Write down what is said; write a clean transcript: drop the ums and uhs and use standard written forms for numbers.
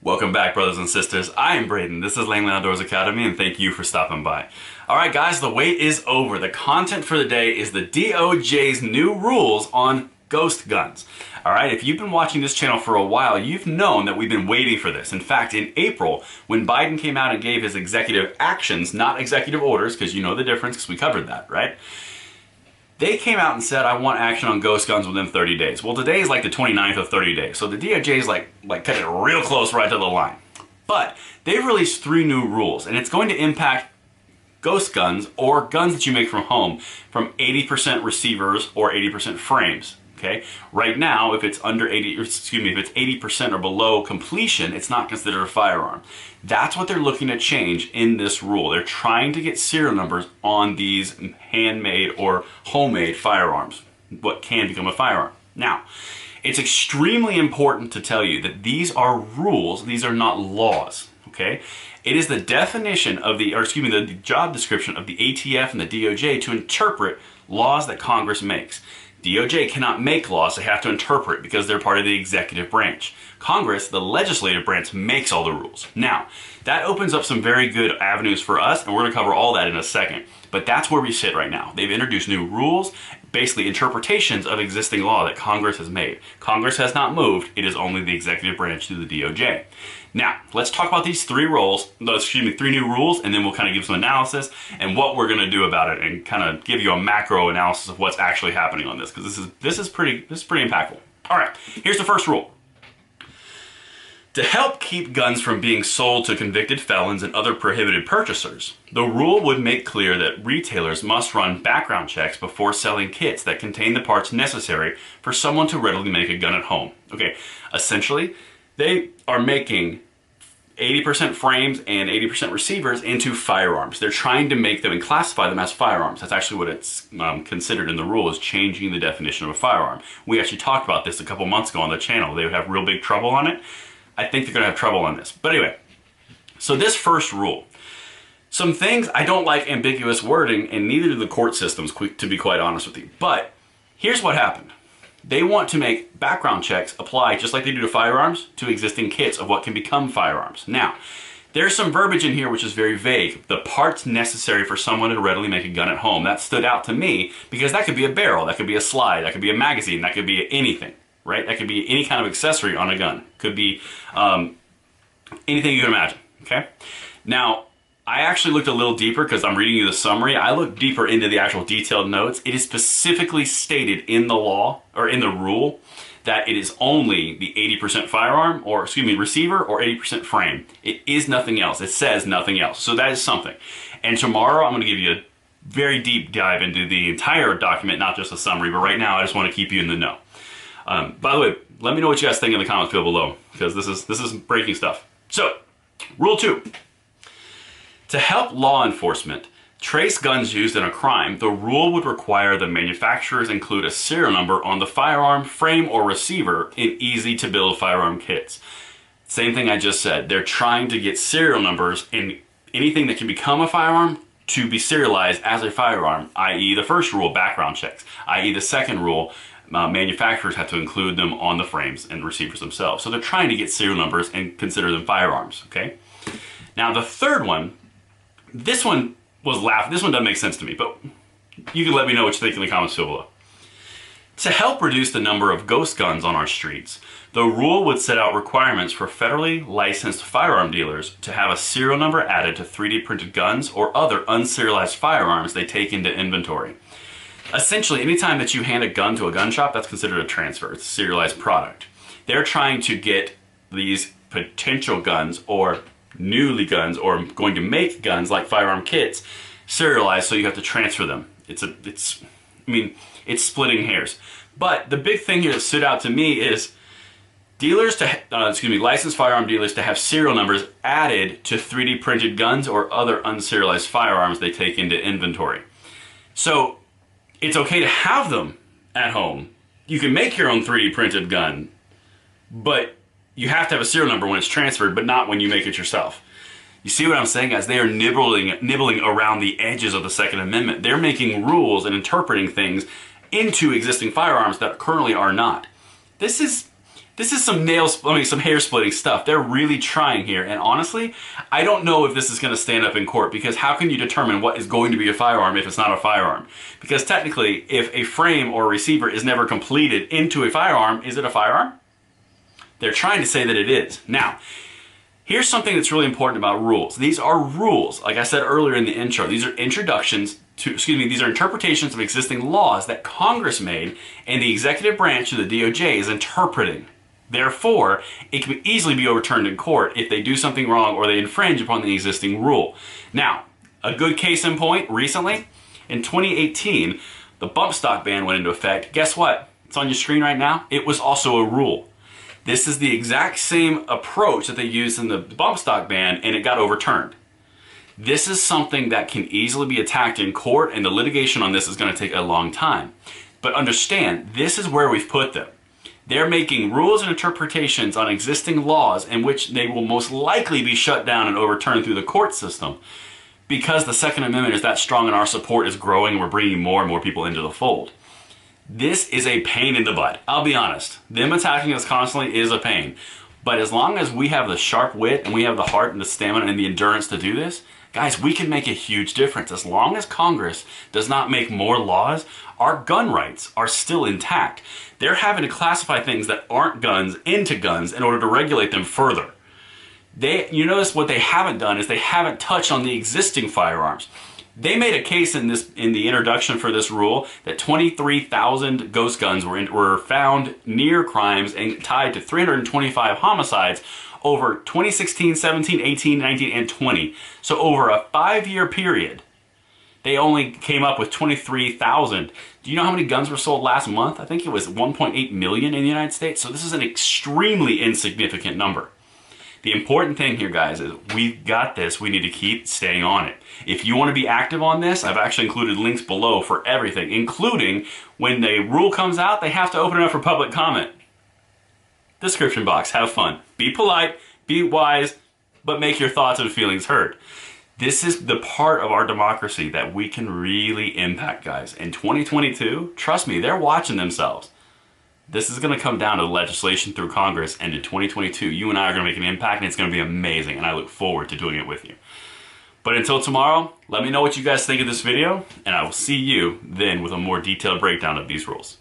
Welcome back, brothers and sisters. I am Braden. This is Langley Outdoors Academy, and thank you for stopping by. Alright guys, the wait is over. The content for the day is the DOJ's new rules on ghost guns. Alright, if you've been watching this channel for a while, you've known that we've been waiting for this. In fact, in April, when Biden came out and gave his executive actions, not executive orders, because you know the difference, because we covered that, right? They came out and said, I want action on ghost guns within 30 days. Well, today is like the 29th of 30 days. So the DOJ is like cutting it real close right to the line. But they've released 3 new rules, and it's going to impact ghost guns or guns that you make from home from 80% receivers or 80% frames. Okay? Right now, if it's under 80, if it's 80% or below completion, it's not considered a firearm. That's what they're looking to change in this rule. They're trying to get serial numbers on these handmade or homemade firearms, what can become a firearm. Now, it's extremely important to tell you that these are rules, these are not laws, okay? It is the definition of the job description of the ATF and the DOJ to interpret laws that Congress makes. DOJ cannot make laws, they have to interpret because they're part of the executive branch. Congress, the legislative branch, makes all the rules. Now, that opens up some very good avenues for us, and we're going to cover all that in a second. But that's where we sit right now. They've introduced new rules, basically interpretations of existing law that Congress has made. Congress has not moved, it is only the executive branch through the DOJ. Now, let's talk about these 3 new rules, and then we'll kind of give some analysis and what we're going to do about it, and kind of give you a macro analysis of what's actually happening on this, because this is pretty impactful. All right, here's the first rule. To help keep guns from being sold to convicted felons and other prohibited purchasers, the rule would make clear that retailers must run background checks before selling kits that contain the parts necessary for someone to readily make a gun at home. Okay, essentially, they are making 80% frames and 80% receivers into firearms. They're trying to make them and classify them as firearms. That's actually what it's considered in the rule, is changing the definition of a firearm. We actually talked about this a couple months ago on the channel. They would have real big trouble on it. I think they're going to have trouble on this. But anyway, so this first rule. Some things, I don't like ambiguous wording, and neither do the court systems, to be quite honest with you. But here's what happened. They want to make background checks apply, just like they do to firearms, to existing kits of what can become firearms. Now, there's some verbiage in here which is very vague. The parts necessary for someone to readily make a gun at home. That stood out to me because that could be a barrel, that could be a slide, that could be a magazine, that could be anything. Right? That could be any kind of accessory on a gun. Could be anything you can imagine, okay? Now, I actually looked a little deeper because I'm reading you the summary. I looked deeper into the actual detailed notes. It is specifically stated in the law, or in the rule, that it is only the 80% firearm, or receiver, or 80% frame. It is nothing else. It says nothing else. So that is something. And tomorrow I'm going to give you a very deep dive into the entire document, not just a summary, but right now I just want to keep you in the know. By the way, let me know what you guys think in the comments below, because this is breaking stuff. So, rule 2. To help law enforcement trace guns used in a crime, the rule would require the manufacturers include a serial number on the firearm, frame, or receiver in easy-to-build firearm kits. Same thing I just said. They're trying to get serial numbers in anything that can become a firearm to be serialized as a firearm, i.e. the first rule, background checks, i.e. the second rule, manufacturers have to include them on the frames and receivers themselves. So they're trying to get serial numbers and consider them firearms, okay? Now the third one, this one doesn't make sense to me, but you can let me know what you think in the comments below. To help reduce the number of ghost guns on our streets, the rule would set out requirements for federally licensed firearm dealers to have a serial number added to 3D printed guns or other unserialized firearms they take into inventory. Essentially, anytime that you hand a gun to a gun shop, that's considered a transfer. It's a serialized product. They're trying to get these potential guns or newly guns or going to make guns like firearm kits serialized, so you have to transfer them. It's splitting hairs. But the big thing here that stood out to me is licensed firearm dealers to have serial numbers added to 3D printed guns or other unserialized firearms they take into inventory. So it's okay to have them at home. You can make your own 3D printed gun, but you have to have a serial number when it's transferred, but not when you make it yourself. You see what I'm saying, guys? They are nibbling around the edges of the Second Amendment. They're making rules and interpreting things into existing firearms that currently are not. This is This is some some hair splitting stuff. They're really trying here. And honestly, I don't know if this is going to stand up in court, because how can you determine what is going to be a firearm if it's not a firearm? Because technically, if a frame or a receiver is never completed into a firearm, is it a firearm? They're trying to say that it is. Now, here's something that's really important about rules. These are rules. Like I said earlier in the intro, these are these are interpretations of existing laws that Congress made and the executive branch of the DOJ is interpreting. Therefore, it can easily be overturned in court if they do something wrong or they infringe upon the existing rule. Now, a good case in point, recently, in 2018, the bump stock ban went into effect. Guess what? It's on your screen right now. It was also a rule. This is the exact same approach that they used in the bump stock ban, and it got overturned. This is something that can easily be attacked in court, and the litigation on this is going to take a long time. But understand, this is where we've put them. They're making rules and interpretations on existing laws in which they will most likely be shut down and overturned through the court system, because the Second Amendment is that strong and our support is growing and we're bringing more and more people into the fold. This is a pain in the butt. I'll be honest. Them attacking us constantly is a pain. But as long as we have the sharp wit and we have the heart and the stamina and the endurance to do this, guys, we can make a huge difference. As long as Congress does not make more laws, our gun rights are still intact. They're having to classify things that aren't guns into guns in order to regulate them further. You notice what they haven't done is they haven't touched on the existing firearms. They made a case in the introduction for this rule that 23,000 ghost guns were found near crimes and tied to 325 homicides over 2016, 17, 18, 19, and 20. So over a 5-year period, they only came up with 23,000. Do you know how many guns were sold last month? I think it was 1.8 million in the United States. So this is an extremely insignificant number. The important thing here, guys, is we've got this. We need to keep staying on it. If you want to be active on this, I've actually included links below for everything, including when the rule comes out, they have to open it up for public comment. Description box, have fun. Be polite, be wise, but make your thoughts and feelings heard. This is the part of our democracy that we can really impact, guys. In 2022, trust me, they're watching themselves. This is going to come down to legislation through Congress, and in 2022, you and I are going to make an impact, and it's going to be amazing, and I look forward to doing it with you. But until tomorrow, let me know what you guys think of this video, and I will see you then with a more detailed breakdown of these rules.